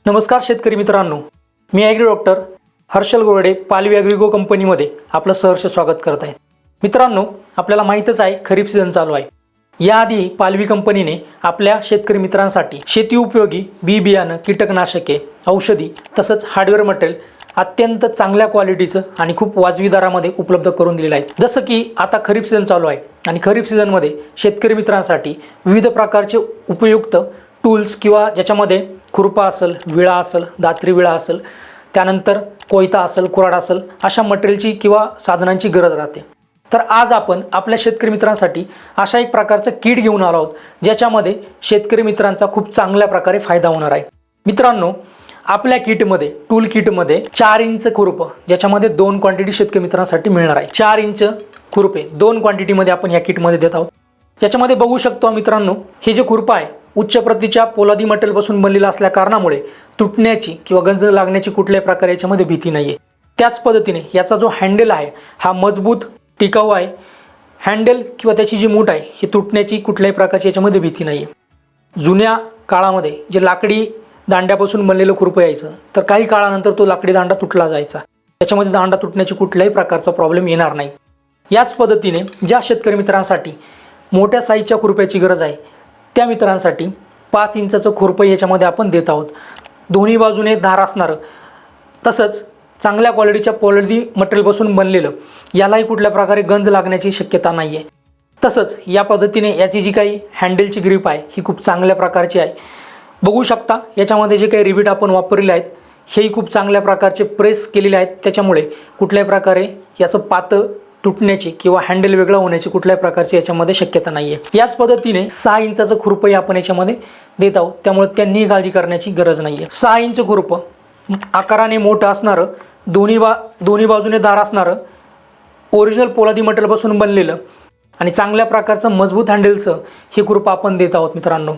नमस्कार शेतकरी मित्रांनो, मी ॲग्री डॉक्टर हर्षल गोरडे पालवी ॲग्रिको कंपनीमध्ये आपलं सहर्ष स्वागत करत आहे। मित्रांनो, आपल्याला माहीतच आहे खरीप सीझन चालू आहे। याआधी पालवी कंपनीने आपल्या शेतकरी मित्रांसाठी शेती उपयोगी बी बियाणं, कीटकनाशके, औषधी तसंच हार्डवेअर मटेरियल अत्यंत चांगल्या क्वालिटीचं आणि खूप वाजवी दरामध्ये उपलब्ध करून दिलेलं आहे। जसं की आता खरीप सीझन चालू आहे आणि खरीप सीझनमध्ये शेतकरी मित्रांसाठी विविध प्रकारचे उपयुक्त टूल्स किंवा ज्याच्यामध्ये खुरपा असेल, विळा असेल, दात्री विळा असेल, त्यानंतर कोयता असेल, कुऱ्हाड असेल, अशा मटेरियलची किंवा साधनांची गरज राहते। तर आज आपण आपल्या शेतकरी मित्रांसाठी अशा एक प्रकारचं किट घेऊन आलो आहोत ज्याच्यामध्ये शेतकरी मित्रांचा खूप चांगल्या प्रकारे फायदा होणार आहे। मित्रांनो, आपल्या किटमध्ये टूल किटमध्ये 4 इंच खुरपं ज्याच्यामध्ये 2 क्वांटिटी शेतकरी मित्रांसाठी मिळणार आहे। 4 इंच खुरपे 2 क्वांटिटीमध्ये आपण या किटमध्ये देत आहोत। याच्यामध्ये बघू शकतो मित्रांनो, हे जे खुरपं आहे उच्च प्रतीच्या पोलादी मटेरियलपासून बनलेला असल्या कारणामुळे तुटण्याची किंवा गंज लागण्याची कुठल्याही प्रकारे याच्यामध्ये भीती नाही आहे। त्याच पद्धतीने याचा जो हँडल आहे हा मजबूत टिकाऊ आहे। हँडल किंवा त्याची जी मूठ आहे ही तुटण्याची कुठल्याही प्रकारची याच्यामध्ये भीती नाही आहे। जुन्या काळामध्ये जे लाकडी दांड्यापासून बनलेलं खुरपं यायचं तर काही काळानंतर तो लाकडी दांडा तुटला जायचा, त्याच्यामध्ये दांडा तुटण्याची कुठल्याही प्रकारचा प्रॉब्लेम येणार नाही। याच पद्धतीने ज्या शेतकरी मित्रांसाठी मोठ्या साईजच्या खुरप्याची गरज आहे त्या मित्रांसाठी 5 इंचाचं खुरपं याच्यामध्ये आपण देत आहोत। दोन्ही बाजूने धार असणारं तसंच चांगल्या क्वालिटीच्या पोलादी मटेरियलपासून बनलेलं, यालाही कुठल्या प्रकारे गंज लागण्याची शक्यता नाही आहे। तसंच या पद्धतीने याची जी काही हँडलची ग्रीप आहे ही खूप चांगल्या प्रकारची आहे। बघू शकता याच्यामध्ये जे काही रिबीट आपण वापरलेले आहेत हेही खूप चांगल्या प्रकारचे प्रेस केलेले आहेत, त्याच्यामुळे कुठल्याही प्रकारे याचं पातं तुटण्याची किंवा हँडल वेगळं होण्याची कुठल्याही प्रकारची याच्यामध्ये शक्यता नाही आहे। याच पद्धतीने 6 इंचाचं खुरपं आपण याच्यामध्ये देत आहोत, त्यामुळे त्यांनीही काळजी करण्याची गरज नाही आहे। 6 इंच खुरपं आकाराने मोठं असणारं, दोन्ही बाजूने दार असणारं, ओरिजिनल पोलादी मटेरियलपासून बनलेलं आणि चांगल्या प्रकारचं मजबूत हँडलचं हे खुरपं आपण देत आहोत। मित्रांनो,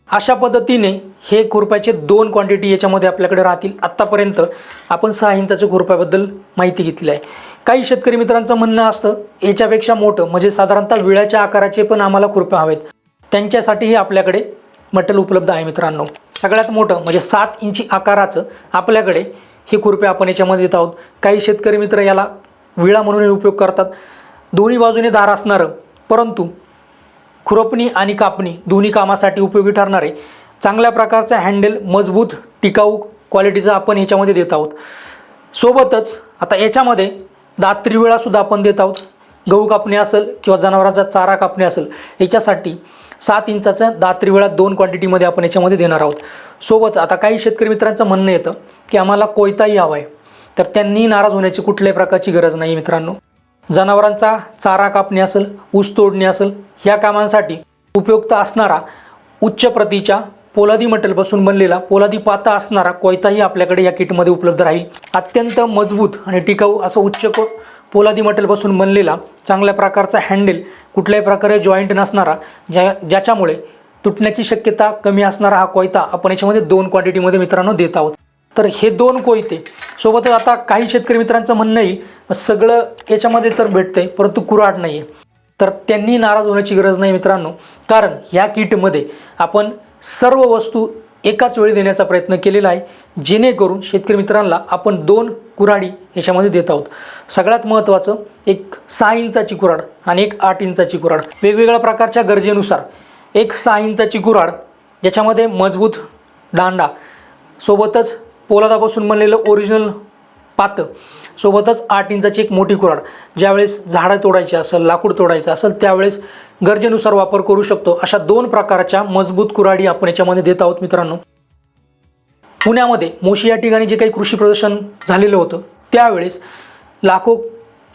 अशा पद्धतीने हे खुरप्याचे 2 क्वांटिटी याच्यामध्ये आपल्याकडे राहतील। आत्तापर्यंत आपण 6 इंचाच्या खुरप्याबद्दल माहिती घेतली आहे। काही शेतकरी मित्रांचं म्हणणं असतं याच्यापेक्षा मोठं म्हणजे साधारणतः विळ्याच्या आकाराचे पण आम्हाला खुरप्या हवेत, त्यांच्यासाठीही आपल्याकडे मटेरियल उपलब्ध आहे। मित्रांनो, सगळ्यात मोठं म्हणजे 7 इंची आकाराचं आपल्याकडे हे खुरपे आपण याच्यामध्ये देत आहोत। काही शेतकरी मित्र याला विळा म्हणून उपयोग करतात, दोन्ही बाजूने धार असणारं परंतु खुरपणी आणि कापणी दोन्ही कामासाठी उपयोगी ठरणारे चांगल्या प्रकारचं हँडल मजबूत टिकाऊ क्वालिटीचं आपण याच्यामध्ये देत आहोत। सोबतच आता याच्यामध्ये दात्री विळासुद्धा आपण देत आहोत। गहू कापणी असेल किंवा जनावरांचा चारा कापणी असेल याच्यासाठी 7 इंचाचा दात्री विळा 2 क्वांटिटीमध्ये आपण याच्यामध्ये देणार आहोत। सोबत आता काही शेतकरी मित्रांचं म्हणणं येतं की आम्हाला कोयताही हवा आहे, तर त्यांनी नाराज होण्याची कुठल्याही प्रकारची गरज नाही। मित्रांनो, जनावरांचा चारा कापणी असेल, ऊस तोडणी असेल, ह्या कामांसाठी उपयुक्त असणारा उच्च प्रतीच्या पोलादी मटेरियलपासून बनलेला पोलादी पाता असणारा कोयताही आपल्याकडे या किटमध्ये उपलब्ध राहील। अत्यंत मजबूत आणि टिकाऊ असं उच्च पोलादी मटेरियलपासून बनलेला चांगल्या प्रकारचा हँडल, कुठल्याही प्रकारे जॉईंट नसणारा, ज्याच्यामुळे तुटण्याची शक्यता कमी असणारा हा कोयता आपण याच्यामध्ये 2 क्वांटिटीमध्ये मित्रांनो देत आहोत। तर हे 2 कोयते सोबतच आता काही शेतकरी मित्रांचं म्हणणंही सगळं याच्यामध्ये तर भेटतंय परंतु कुऱ्हाड नाही आहे, तर त्यांनी नाराज होण्याची गरज नाही मित्रांनो, कारण ह्या किटमध्ये आपण सर्व वस्तू एकाच वेळी देण्याचा प्रयत्न केलेला आहे, जेणेकरून शेतकरी मित्रांना आपण 2 कुऱ्हाडी याच्यामध्ये देत आहोत। सगळ्यात महत्त्वाचं एक 6 इंचाची कुऱ्हाड आणि एक 8 इंचाची कुऱ्हाड, वेगवेगळ्या प्रकारच्या गरजेनुसार एक 6 इंचाची कुऱ्हाड ज्याच्यामध्ये मजबूत दांडा, सोबतच पोलादापासून बनलेलं ओरिजिनल पातं, सोबतच 8 इंचाची एक मोठी कुऱ्हाड, ज्यावेळेस झाडं तोडायची असेल, लाकूड तोडायचं असेल त्यावेळेस गरजेनुसार वापर करू शकतो, अशा 2 प्रकारच्या मजबूत कुऱ्हाडी आपण याच्यामध्ये देत आहोत। मित्रांनो, पुण्यामध्ये मोशी या ठिकाणी जे काही कृषी प्रदर्शन झालेलं होतं त्यावेळेस लाखो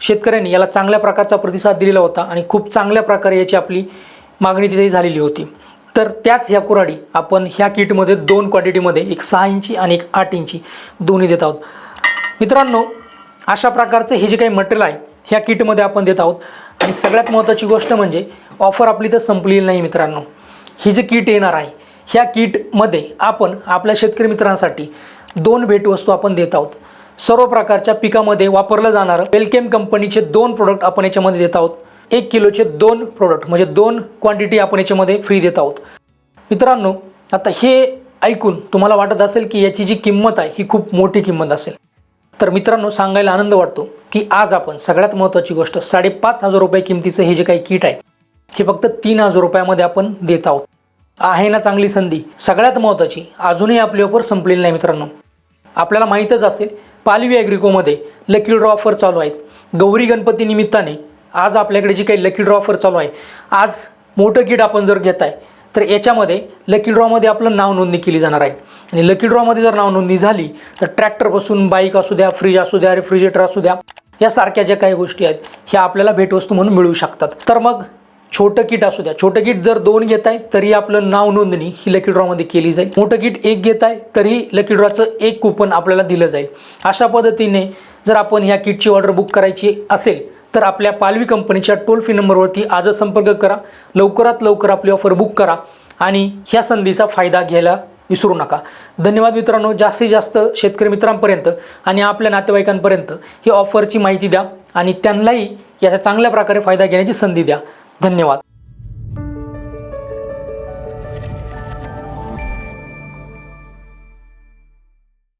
शेतकऱ्यांनी याला चांगल्या प्रकारचा प्रतिसाद दिलेला होता आणि खूप चांगल्या प्रकारे याची आपली मागणी तिथे झालेली होती। तर त्याच ह्या कुऱ्हाडी आपण ह्या किटमध्ये 2 क्वांटिटीमध्ये एक 6 इंची आणि एक 8 इंची दोन्ही देत आहोत। मित्रांनो, अशा प्रकारचं हे जे काही मटेरियल आहे ह्या किटमध्ये आपण देत आहोत। आणि सगळ्यात महत्त्वाची गोष्ट म्हणजे ऑफर आपली तर संपलेली नाही मित्रांनो, ही जे किट येणार आहे ह्या किटमध्ये आपण आपल्या शेतकरी मित्रांसाठी 2 भेटवस्तू आपण देत आहोत। सर्व प्रकारच्या पिकामध्ये वापरलं जाणारं वेलकेम कंपनीचे 2 प्रोडक्ट आपण याच्यामध्ये देत आहोत। 1 किलोचे 2 प्रोडक्ट म्हणजे 2 क्वांटिटी आपण याच्यामध्ये फ्री देत आहोत। मित्रांनो, आता हे ऐकून तुम्हाला वाटत असेल की याची जी किंमत आहे ही खूप मोठी किंमत असेल, तर मित्रांनो सांगायला आनंद वाटतो की आज आपण सगळ्यात महत्त्वाची गोष्ट 5,500 रुपये किमतीचं हे जे काही किट आहे हे फक्त 3,000 रुपयामध्ये आपण देत आहोत. आहे ना चांगली संधी. सगळ्यात महत्त्वाची, अजूनही आपली ऑफर संपलेली नाही मित्रांनो. आपल्याला माहीतच असेल पालवी ॲग्रिकोमध्ये लकी ड्रॉ ऑफर चालू आहेत. गौरी गणपती निमित्ताने आज आपल्याकडे जी काही लकी ड्रॉ ऑफर चालू आहे, आज मोठं किट आपण जर घेताय तर याच्यामध्ये लकी ड्रॉमध्ये आपलं नाव नोंदणी केली जाणार आहे. आणि लकी ड्रॉमध्ये जर नाव नोंदणी झाली तर ट्रॅक्टरपासून बाईक असू द्या, फ्रीज असू द्या, रेफ्रिजरेटर असू द्या, यासारख्या ज्या काही गोष्टी आहेत ह्या आपल्याला भेटवस्तू म्हणून मिळू शकतात. तर मग छोटं किट असू द्या, छोटं किट जर 2 घेताय तरी आपलं नाव नोंदणी ही लकी ड्रॉमध्ये केली जाईल. मोठं किट 1 घेताय तरी लकी ड्रॉचं 1 कूपन आपल्याला दिलं जाईल. अशा पद्धतीने जर आपण ह्या किटची ऑर्डर बुक करायची असेल तर आपल्या पालवी कंपनीच्या टोल फ्री नंबरवरती आजच संपर्क करा. लवकरात लवकर आपली ऑफर बुक करा आणि ह्या संधीचा फायदा घ्यायला विसरू नका. धन्यवाद मित्रांनो. जास्तीत जास्त शेतकरी मित्रांपर्यंत आणि आपल्या नातेवाईकांपर्यंत ही ऑफरची माहिती द्या आणि त्यांनाही याचा चांगल्या प्रकारे फायदा घेण्याची संधी द्या. धन्यवाद.